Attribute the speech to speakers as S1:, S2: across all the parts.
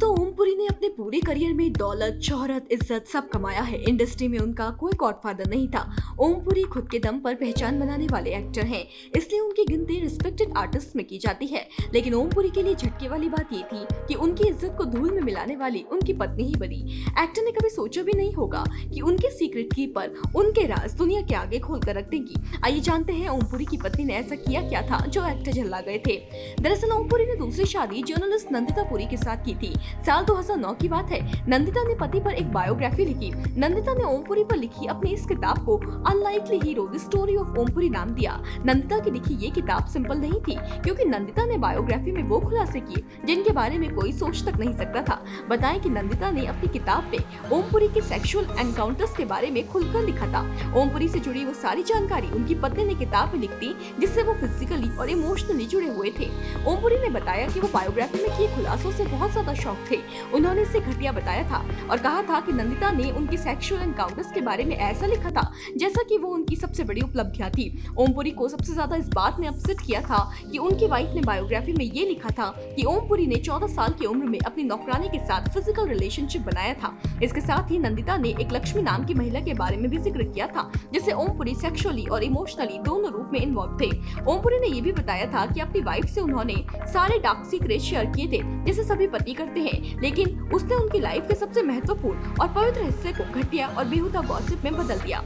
S1: तो ओमपुरी ने अपने पूरे करियर में दौलत, शोहरत, इज्जत सब कमाया है। इंडस्ट्री में उनका कोई गॉडफादर नहीं था। ओमपुरी खुद के दम पर पहचान बनाने वाले एक्टर हैं, इसलिए उनकी गिनती रिस्पेक्टेड आर्टिस्ट में की जाती है। लेकिन ओमपुरी के लिए झटके वाली बात ये थी कि उनकी इज्जत को धूल में मिलाने वाली उनकी पत्नी ही बनी। एक्टर ने कभी सोचा भी नहीं होगा कि उनके सीक्रेट कीपर उनके राज दुनिया के आगे खोल कर रख देंगी। आइए जानते हैं ओमपुरी की पत्नी ने ऐसा किया क्या था जो एक्टर झल्ला गए थे। दरअसल ओमपुरी ने दूसरी शादी जर्नलिस्ट नंदिता पुरी के साथ की थी। साल 2009 की बात है। नंदिता ने पति पर एक बायोग्राफी लिखी। नंदिता ने ओमपुरी पर लिखी अपनी इस किताब को unlikely hero the story of Om Puri नाम दिया। नंदिता की लिखी ये किताब सिंपल नहीं थी, क्योंकि नंदिता ने बायोग्राफी में वो खुलासे किए जिनके बारे में कोई सोच तक नहीं सकता था। बताएं कि नंदिता ने अपनी किताब में ओमपुरी के सेक्सुअल एनकाउंटर्स के बारे में खुलकर लिखा था। ओमपुरी से जुड़ी वो सारी जानकारी उनकी पत्नी ने किताब में लिख दी, जिससे वो फिजिकली और इमोशनली जुड़े हुए थे। ओमपुरी ने बताया कि वो बायोग्राफी में किए खुलासों से बहुत ज्यादा शॉक थे। उन्होंने इसे घटिया बताया था और कहा था कि नंदिता ने उनकी सेक्सुअल एनकाउंटर्स के बारे में ऐसा लिखा था जैसा कि वो उनकी सबसे बड़ी उपलब्धियां थी। ओमपुरी को सबसे ज्यादा इस बात ने अपसेट किया था कि उनकी वाइफ ने बायोग्राफी में ये लिखा था कि ओमपुरी ने 14 साल की उम्र में अपनी नौकरानी के साथ फिजिकल रिलेशनशिप बनाया था। इसके साथ ही नंदिता ने एक लक्ष्मी नाम की महिला के बारे में भी जिक्र किया था, जिससे ओमपुरी सेक्सुअली और इमोशनली दोनों रूप में इन्वॉल्व थे। ओमपुरी ने ये भी बताया था कि अपनी वाइफ से उन्होंने सारे डार्क सीक्रेट शेयर किए थे, जैसे सभी पति करते हैं, लेकिन उसने उनकी लाइफ के सबसे महत्वपूर्ण और पवित्र हिस्से को घटिया और बेहुदा गॉसिप में बदल दिया।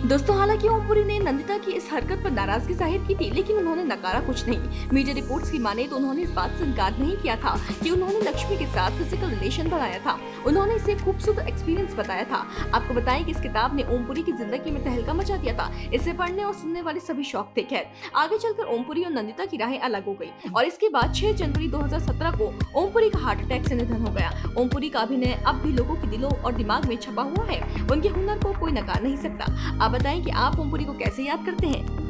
S1: दोस्तों, हालांकि ओमपुरी ने नंदिता की इस हरकत पर नाराजगी जाहिर की थी, लेकिन उन्होंने नकारा कुछ नहीं। मीडिया रिपोर्ट्स की माने तो उन्होंने इस बात से इनकार नहीं किया था कि उन्होंने लक्ष्मी के साथ फिजिकल रिलेशन बनाया था। उन्होंने इसे खूबसूरत एक्सपीरियंस बताया था। आपको बताएं कि इस किताब ने ओमपुरी की जिंदगी में तहलका मचा दिया था। इसे पढ़ने और सुनने वाले सभी शौक थे। खैर, आगे चलकर ओमपुरी और नंदिता की राहें अलग हो गई और इसके बाद 6 जनवरी 2017 को ओमपुरी का हार्ट अटैक से निधन हो गया। ओमपुरी का अभिनय अब भी लोगों के दिलों और दिमाग में छपा हुआ है। उनके हुनर को कोई नकार नहीं सकता। आप बताएं कि आप ओमपुरी को कैसे याद करते हैं।